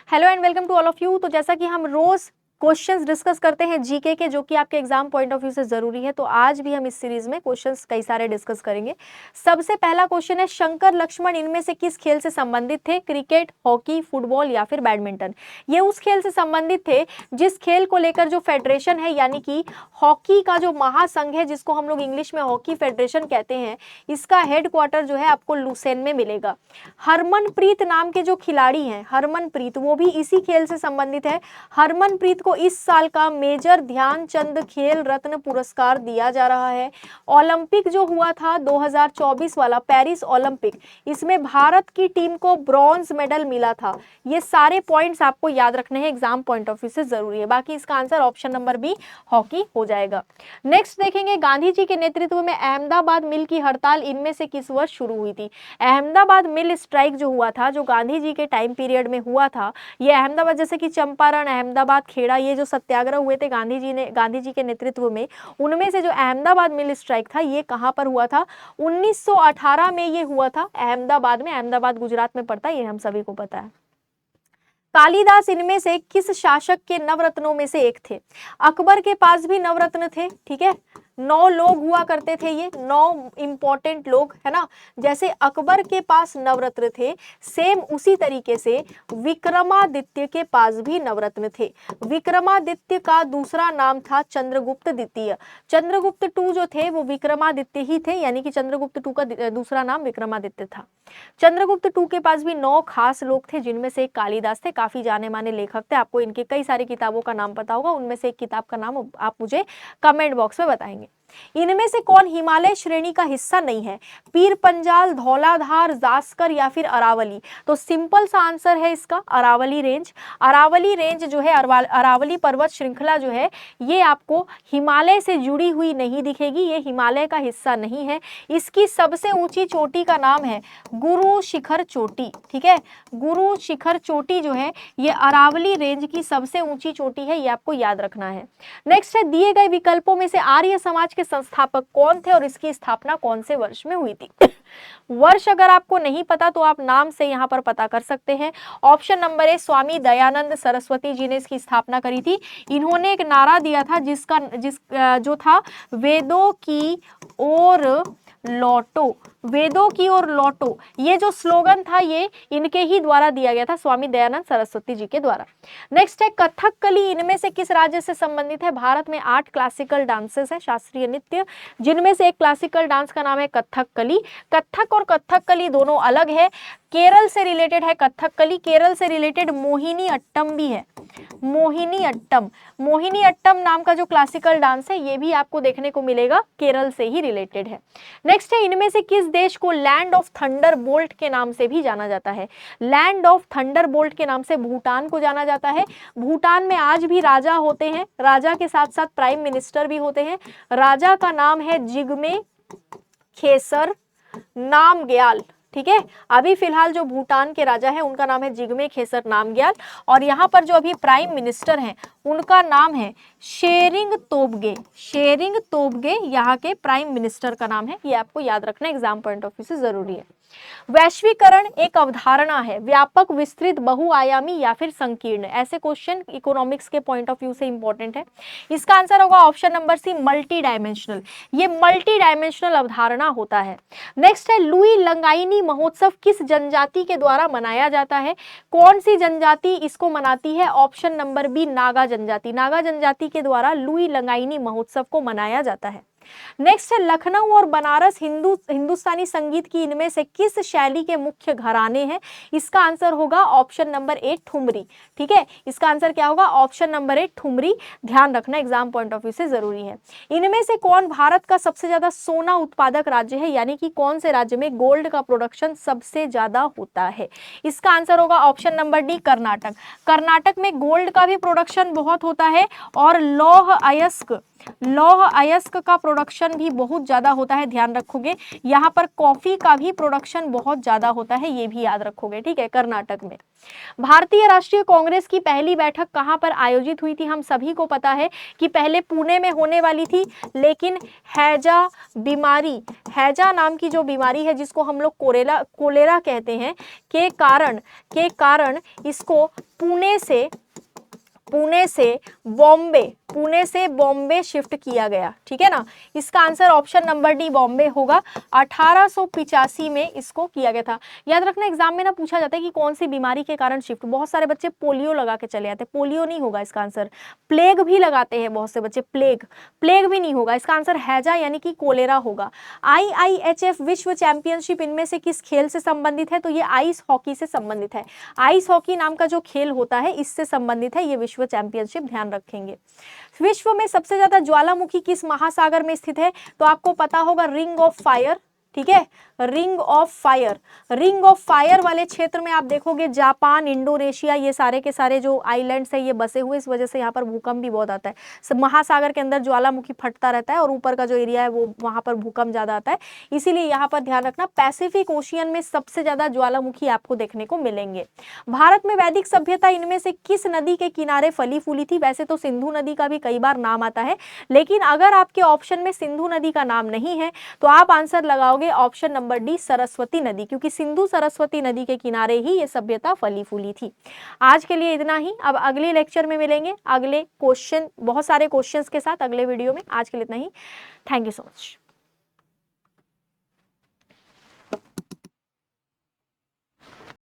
Hello and welcome to all of you. तो जैसा कि हम रोज क्वेश्चंस डिस्कस करते हैं जीके के, जो कि आपके एग्जाम पॉइंट ऑफ व्यू से जरूरी है, तो आज भी हम इस सीरीज में क्वेश्चंस कई सारे डिस्कस करेंगे। सबसे पहला क्वेश्चन है, शंकर लक्ष्मण इनमें से किस खेल से संबंधित थे? क्रिकेट, हॉकी, फुटबॉल या फिर बैडमिंटन? ये उस खेल से संबंधित थे जिस खेल को लेकर जो फेडरेशन है, यानी कि हॉकी का जो महासंघ है, जिसको हम लोग इंग्लिश में हॉकी फेडरेशन कहते हैं, इसका हेडक्वार्टर जो है आपको लुसेन में मिलेगा। हरमनप्रीत नाम के जो खिलाड़ी हैं, हरमनप्रीत, वो भी इसी खेल से संबंधित है। हरमनप्रीत को इस साल का मेजर ध्यानचंद खेल रत्न पुरस्कार दिया जा रहा है। ओलंपिक जो हुआ था 2024 वाला पेरिस ओलंपिक, इसमें भारत की टीम को ब्रॉन्ज मेडल मिला था। ये सारे पॉइंट्स आपको याद रखने हैं, एग्जाम पॉइंट ऑफ व्यू से जरूरी है। बाकी इसका answer option number B hockey हो जाएगा। नेक्स्ट देखेंगे, गांधी जी के नेतृत्व में अहमदाबाद मिल की हड़ताल इनमें से किस वर्ष शुरू हुई थी? अहमदाबाद मिल स्ट्राइक जो हुआ था, जो गांधी जी के टाइम पीरियड में हुआ था, ये अहमदाबाद, जैसे कि चंपारण, अहमदाबाद, खेड़ा, ये जो सत्याग्रह हुए थे गांधी जी के नेतृत्व में, उनमें से जो अहमदाबाद मिल स्ट्राइक था, ये कहां पर हुआ था? 1918 में ये हुआ था अहमदाबाद में। अहमदाबाद गुजरात में पड़ता है, ये हम सभी को पता है। कालिदास इनमें से किस शासक के नवरत्नों में से एक थे? अकबर के पास भी नवरत्न थे, ठीक है, 9 लोग हुआ करते थे, ये 9 इंपॉर्टेंट लोग, है ना। जैसे अकबर के पास नवरत्न थे, सेम उसी तरीके से विक्रमादित्य के पास भी नवरत्न थे। विक्रमादित्य का दूसरा नाम था चंद्रगुप्त द्वितीय। चंद्रगुप्त टू जो थे वो विक्रमादित्य ही थे, यानी कि चंद्रगुप्त टू का दूसरा नाम विक्रमादित्य था। चंद्रगुप्त टू के पास भी 9 खास लोग थे, जिनमें से एक कालिदास थे, काफी जाने माने लेखक थे। आपको इनके कई सारी किताबों का नाम पता होगा, उनमें से एक किताब का नाम आप मुझे कमेंट बॉक्स में बताएंगे। इनमें से कौन हिमालय श्रेणी का हिस्सा नहीं है? पीर पंजाल, धौलाधार, जास्कर या फिर अरावली? तो सिंपल सा आंसर है इसका अरावली रेंज। अरावली रेंज जो है, अरावली पर्वत श्रृंखला जो है, ये आपको हिमालय से जुड़ी हुई नहीं दिखेगी, ये हिमालय का हिस्सा नहीं है। इसकी सबसे ऊंची चोटी का नाम है गुरु शिखर चोटी, ठीक है। गुरु शिखर चोटी जो है, ये अरावली रेंज की सबसे ऊंची चोटी है, ये आपको याद रखना है। नेक्स्ट है, दिए गए विकल्पों में से आर्य समाज के संस्थापक कौन थे और इसकी स्थापना कौन से वर्ष में हुई थी? वर्ष अगर आपको नहीं पता तो आप नाम से यहाँ पर पता कर सकते हैं। Option number A, Swami Dayanand Saraswati ji ने इसकी स्थापना करी थी। इन्होंने एक नारा दिया था जो था, वेदों की ओर लौटो, वेदों की ओर लौटो। ये जो स्लोगन था, ये इनके ही द्वारा दिया गया था, स्वामी दयानंद सरस्वती जी के द्वारा। नेक्स्ट है, कथकली इनमें से किस राज्य से संबंधित है? भारत में 8 क्लासिकल डांसेस हैं, शास्त्रीय नृत्य, जिनमें से एक क्लासिकल डांस का नाम है कथकली। कथक और कथकली दोनों अलग है। केरल से रिलेटेड है कथकली, केरल से रिलेटेड मोहिनी अट्टम भी है। मोहिनी अट्टम नाम का जो क्लासिकल डांस है, ये भी आपको देखने को मिलेगा, केरल से ही रिलेटेड है। नेक्स्ट है, इनमें से किस देश को लैंड ऑफ थंडर बोल्ट के नाम से भी जाना जाता है? लैंड ऑफ थंडर बोल्ट के नाम से भूटान को जाना जाता है। भूटान में आज भी राजा होते हैं, राजा के साथ साथ प्राइम मिनिस्टर भी होते हैं। राजा का नाम है जिग्मे खेसर नामग्याल, ठीक है। अभी फिलहाल जो भूटान के राजा है, उनका नाम है जिग्मे खेसर नामग्याल, और यहाँ पर जो अभी प्राइम मिनिस्टर हैं, उनका नाम है शेरिंग तोब्गे। शेरिंग तोब्गे यहाँ के प्राइम मिनिस्टर का नाम है, ये आपको याद रखना एग्जाम पॉइंट ऑफ व्यू से जरूरी है। वैश्वीकरण एक अवधारणा है, व्यापक, विस्तृत, बहुआयामी या फिर संकीर्ण? ऐसे क्वेश्चन इकोनॉमिक्स के पॉइंट ऑफ व्यू से इंपॉर्टेंट है। इसका आंसर होगा option number C, multi dimensional. ये मल्टी डायमेंशनल अवधारणा होता है। नेक्स्ट है, लुई लंगाइनी महोत्सव किस जनजाति के द्वारा मनाया जाता है? कौन सी जनजाति इसको मनाती है? ऑप्शन नंबर बी, नागा जनजाति। नागा जनजाति के द्वारा लुई लंगाइनी महोत्सव को मनाया जाता है। नेक्स्ट है, लखनऊ और बनारस हिंदुस्तानी संगीत की इनमें से किस शैली के मुख्य घराने हैं? इसका आंसर होगा ऑप्शन नंबर ए, ठुमरी, ठीक है। इसका आंसर क्या होगा? Option number A, thumri. ध्यान रखना, एग्जाम पॉइंट ऑफ व्यू से जरूरी है। इनमें से कौन भारत का सबसे ज्यादा सोना उत्पादक राज्य है, यानी कि कौन से राज्य में गोल्ड का प्रोडक्शन सबसे ज्यादा होता है? इसका आंसर होगा option number D, Karnataka. Karnataka में गोल्ड का भी प्रोडक्शन बहुत होता है, और लौह अयस्क का प्रोडक्शन प्रोडक्शन भी बहुत ज़्यादा होता है, ध्यान रखोगे। यहाँ पर कॉफ़ी का भी प्रोडक्शन बहुत ज़्यादा होता है, ये भी याद रखोगे, ठीक है, कर्नाटक में। भारतीय राष्ट्रीय कांग्रेस की पहली बैठक कहाँ पर आयोजित हुई थी? हम सभी को पता है कि पहले पुणे में होने वाली थी, लेकिन हैजा नाम की जो बीमारी है, जिसको हम लोग कोलेरा कहते हैं, के कारण इसको पुणे से बॉम्बे शिफ्ट किया गया, ठीक है ना। इसका answer option number D Bombay होगा। 1885 में इसको किया गया था। याद रखना, एग्जाम में ना पूछा जाता है कि कौन सी बीमारी के कारण शिफ्ट। बहुत सारे बच्चे पोलियो लगा के चले आते हैं, पोलियो नहीं होगा इसका आंसर। प्लेग भी लगाते हैं बहुत से बच्चे, प्लेग भी नहीं होगा, इसका आंसर हैजा यानी कि कोलेरा होगा। IIHF विश्व चैंपियनशिप इनमें से किस खेल से संबंधित है? तो ये आइस हॉकी से संबंधित है। आइस हॉकी नाम का जो खेल होता है इससे संबंधित है ये विश्व चैंपियनशिप, ध्यान रखेंगे। विश्व में सबसे ज्यादा ज्वालामुखी किस महासागर में स्थित है? तो आपको पता होगा रिंग ऑफ फायर, ठीक है, रिंग ऑफ फायर वाले क्षेत्र में आप देखोगे जापान, इंडोनेशिया, ये सारे के सारे जो आइलैंड्स है ये बसे हुए, इस वजह से यहाँ पर भूकंप भी बहुत आता है। सब महासागर के अंदर ज्वालामुखी फटता रहता है और ऊपर का जो एरिया है वो वहां पर भूकंप ज्यादा आता है, इसीलिए यहाँ पर ध्यान रखना पैसिफिक ओशियन में सबसे ज्यादा ज्वालामुखी आपको देखने को मिलेंगे। भारत में वैदिक सभ्यता इनमें से किस नदी के किनारे फली फूली थी? वैसे तो सिंधु नदी का भी कई बार नाम आता है, लेकिन अगर आपके ऑप्शन में सिंधु नदी का नाम नहीं है तो आप आंसर लगाओगे ऑप्शन नंबर डी सरस्वती नदी, क्योंकि सिंधु सरस्वती नदी के किनारे ही ये सभ्यता फली फूली थी। आज के लिए इतना ही, अब अगले लेक्चर में मिलेंगे अगले क्वेश्चन, बहुत सारे क्वेश्चंस के साथ अगले वीडियो में। आज के लिए इतना ही, थैंक यू सो मच।